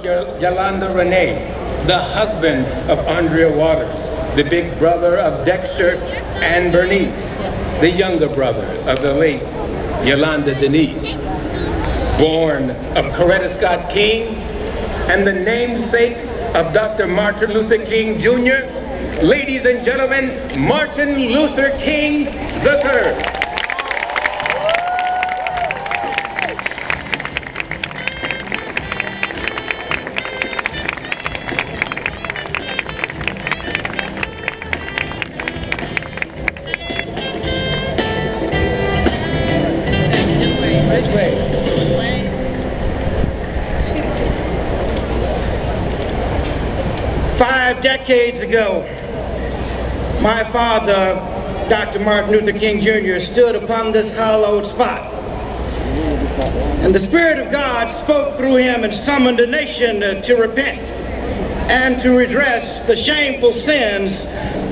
of Yolanda Renee, the husband of Andrea Waters, the big brother of Dexter and Bernice, the younger brother of the late Yolanda Denise, born of Coretta Scott King and the namesake of Dr. Martin Luther King Jr., ladies and gentlemen, Martin Luther King III. 5 decades ago, my father, Dr. Martin Luther King Jr., stood upon this hallowed spot. And the Spirit of God spoke through him and summoned a nation to repent and to redress the shameful sins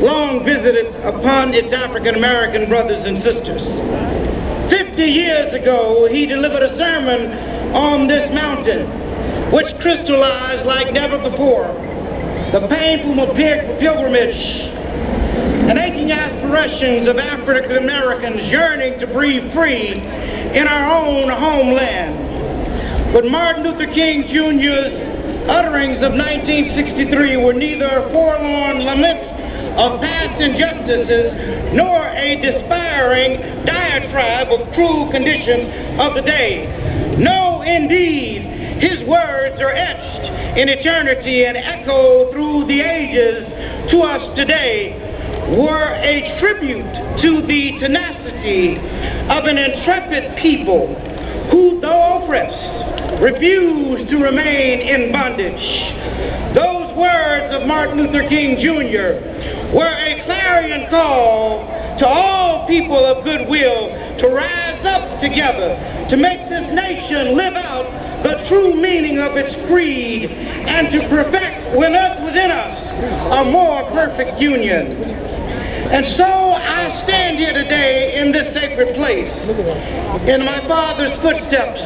long visited upon its African American brothers and sisters. 50 years ago, he delivered a sermon on this mountain, which crystallized like never before the painful pilgrimage and aching aspirations of African Americans yearning to breathe free in our own homeland. But Martin Luther King Jr.'s utterings of 1963 were neither a forlorn lament of past injustices nor a despairing diatribe of cruel conditions of the day. No, indeed, his words are etched in eternity and echo through the ages to us today, were a tribute to the tenacity of an intrepid people who, though oppressed, refused to remain in bondage. Those words of Martin Luther King Jr. were a clarion call to all people of goodwill to rise up together to make this nation live out the true meaning of its creed and to perfect within us a more perfect union. And so I stand here today in this sacred place, in my father's footsteps.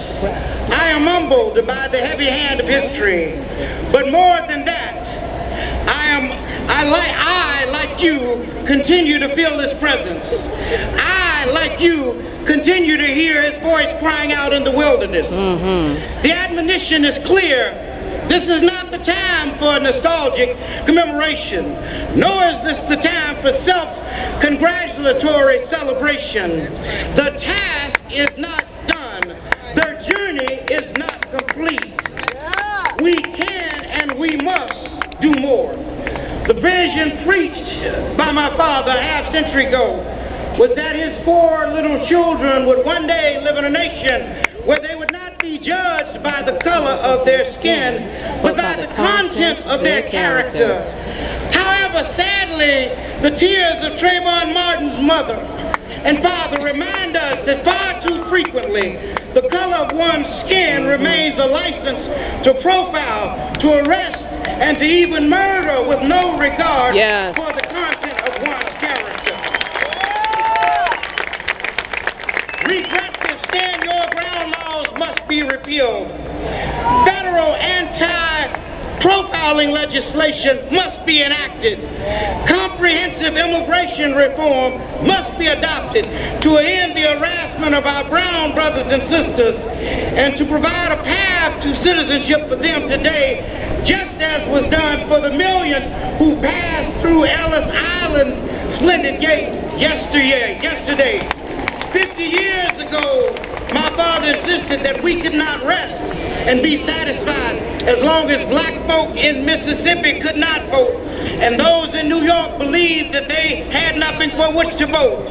I am humbled by the heavy hand of history, but more than that, I, like you, continue to feel his presence. I, like you, continue to hear his voice crying out in the wilderness. The admonition is clear. This is not the time for nostalgic commemoration, nor is this the time for self-congratulatory celebration. The task is not done. The journey is not complete. We can and we must do more. The vision preached by my father a half-century ago was that his 4 little children would one day live in a nation where they would not be judged by the color of their skin, but by the content of their character. However, sadly, the tears of Trayvon Martin's mother and father remind us that far too frequently the color of one's skin remains a license to profile, to arrest, and to even murder with no regard for the content of one's character. Regressive stand-your-ground laws must be repealed. Federal anti-profiling legislation must be enacted. Comprehensive immigration reform must be adopted to end the harassment of our brown brothers and sisters and to provide a path to citizenship for them today, just as was done for the millions who passed through Ellis Island's splendid gate yesterday. 50 years ago, my father insisted that we could not rest and be satisfied as long as black folk in Mississippi could not vote, and those in New York believed that they had nothing for which to vote.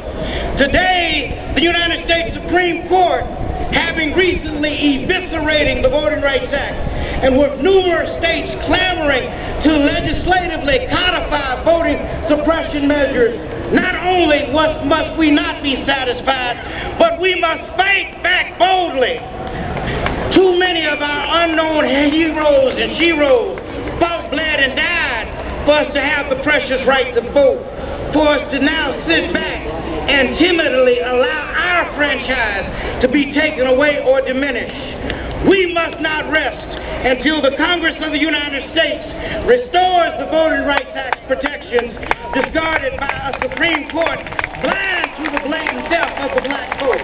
Today, the United States Supreme Court, having recently eviscerated the Voting Rights Act, and with numerous states clamoring to legislatively codify voting suppression measures, not only must we not be satisfied, but we must fight back boldly. Too many of our unknown heroes and sheroes fought, bled, and died for us to have the precious right to vote, for us to now sit back and timidly allow our franchise to be taken away or diminished. We must not rest until the Congress of the United States restores the Voting Rights Act protections discarded by a Supreme Court blind to the blatant theft of the black vote.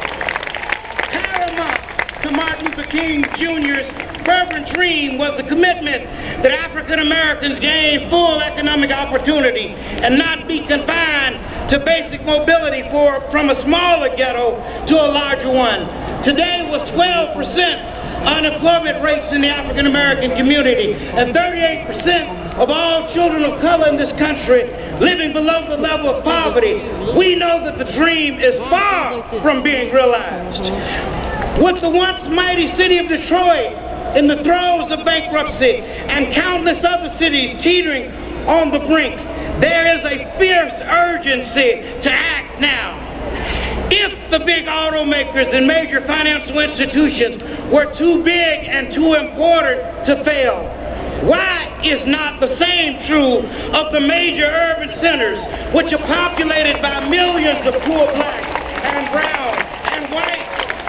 Paramount to Martin Luther King Jr.'s fervent dream was the commitment that African Americans gain full economic opportunity and not be confined to basic mobility from a smaller ghetto to a larger one. Today, with 12% unemployment rates in the African American community and 38% of all children of color in this country living below the level of poverty, we know that the dream is far from being realized. With the once mighty city of Detroit in the throes of bankruptcy and countless other cities teetering on the brink, there is a fierce urgency to act now. If the big automakers and major financial institutions were too big and too important to fail, why is not the same true of the major urban centers, which are populated by millions of poor black and brown and white,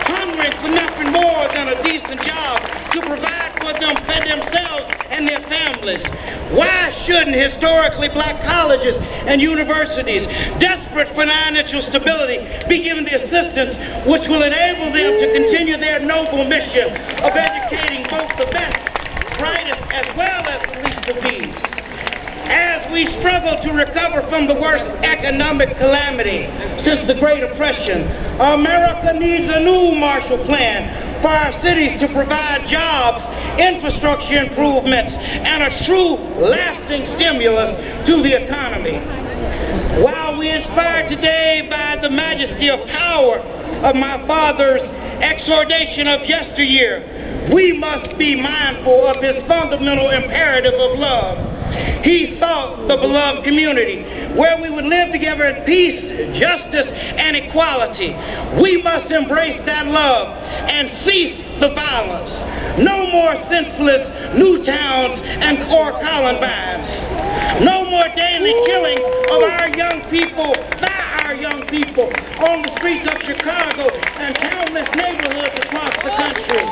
hungry for nothing more than a decent job to provide for themselves and their families? Why shouldn't historically black colleges and universities, desperate for financial stability, be given the assistance which will enable them to continue their noble mission of educating both the best, brightest, as well as the least of these? As we struggle to recover from the worst economic calamity since the Great Depression, America needs a new Marshall Plan for our cities to provide jobs, infrastructure improvements, and a true lasting stimulus to the economy. While we inspired today by the majesty of power of my father's exhortation of yesteryear, we must be mindful of his fundamental imperative of love. He sought the beloved community where we would live together in peace, justice, and equality. We must embrace that love and cease the violence. No more senseless Newtowns and Columbines. No more daily killing of our young people by our young people on the streets of Chicago and countless neighborhoods across the country.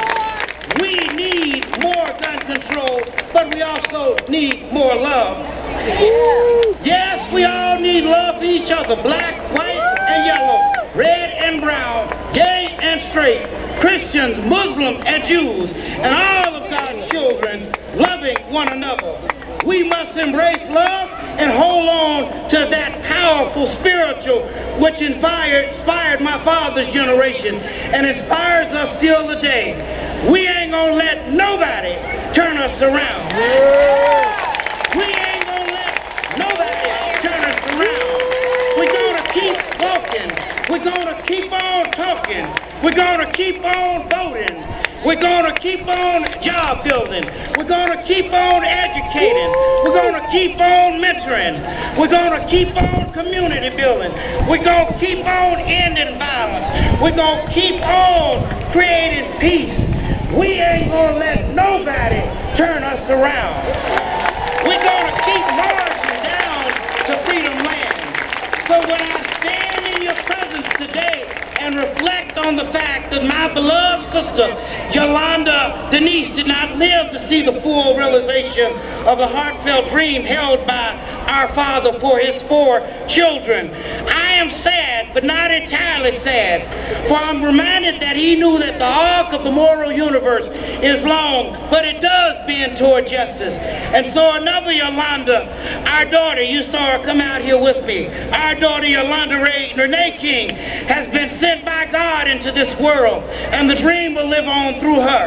We need more gun control, but we also need more love. Yes, we all need love for each other, black, white, and yellow, red and brown, gay and straight, Christians, Muslims, and Jews, and all of God's children loving one another. We must embrace love and hold on to that powerful spiritual which inspired my father's generation and inspires us still today. We ain't gonna let nobody turn us around. We ain't gonna let nobody turn us around. We're gonna keep walking. We're gonna keep on talking. We're gonna keep on voting. We're gonna keep on job building. We're gonna keep on educating. We're gonna keep on mentoring. We're gonna keep on community building. We're gonna keep on ending violence. We're gonna keep on creating peace. We ain't gonna let nobody turn us around. We're gonna keep marching down to Freedom Land. So when I stand in your presence today and reflect on the fact that my beloved sister, Yolanda Denise, did not live to see the full realization of the heartfelt dream held by our father for his 4 children, I am sad, but not entirely sad, for I'm reminded that he knew that the arc of the moral universe is long, but it does bend toward justice. And so another Yolanda, our daughter, you saw her come out here with me, our daughter Yolanda Renee King has been sent by God into this world, and the dream will live on through her.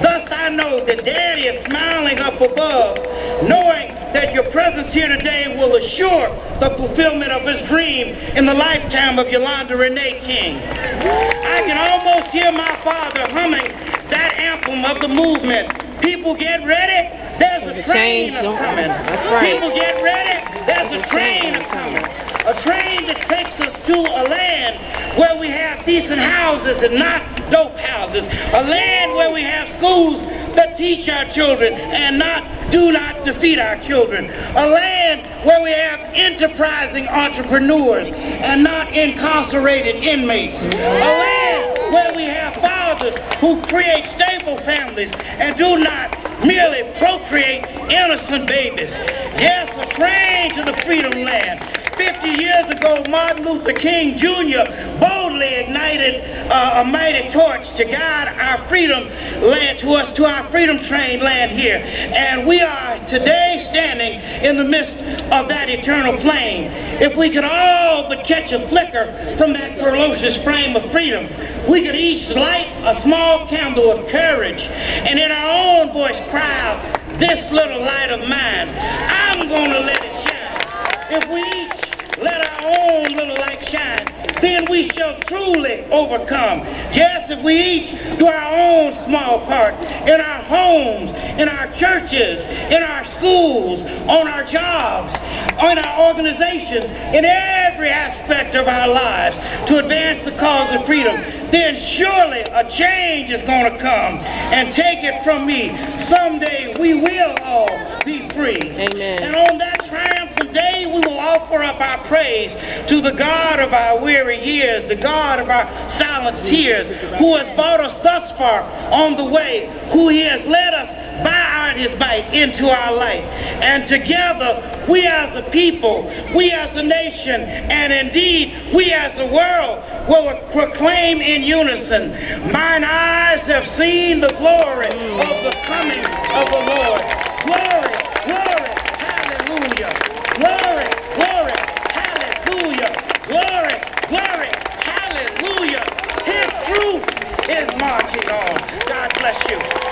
Thus I know that Daddy is smiling up above, knowing that your presence here today will assure the fulfillment of his dream in the lifetime of Yolanda Renee King. I can almost hear my father humming that anthem of the movement. People get ready, there's a train coming. People get ready, there's a train coming. A train that takes us to a land where we have decent houses and not dope houses. A land where we have schools that teach our children and do not defeat our children. A land where we have enterprising entrepreneurs and not incarcerated inmates. A land where we have fathers who create stable families and do not merely procreate innocent babies. Yes, a train to the freedom land. 50 years ago, Martin Luther King Jr. boldly ignited a mighty torch to guide our freedom land to our freedom train land here. And we are today standing in the midst of that eternal flame. If we could all but catch a flicker from that ferocious flame of freedom, we could each light a small candle of courage and in our own voice cry out, "This little light of mine, I'm going to let it shine." If we each let our own little light shine, then we shall truly overcome. Yes, if we each do our own small part in our homes, in our churches, in our schools, on our jobs, in our organizations, in every aspect of our lives to advance the cause of freedom, then surely a change is going to come. And take it from me, someday we will all be free. Amen. And on that triumphant day, we will offer up our praise to the God of our weary years, the God of our silent tears, who has brought us thus far on the way, who He has led us by His might into our light. And together, we as a people, we as a nation, and indeed, we as a world will proclaim in unison, "Mine eyes have seen the glory of the coming of the Lord." Glory, glory, hallelujah. Glory, glory, hallelujah. Glory, glory, hallelujah. His truth is marching on. God bless you.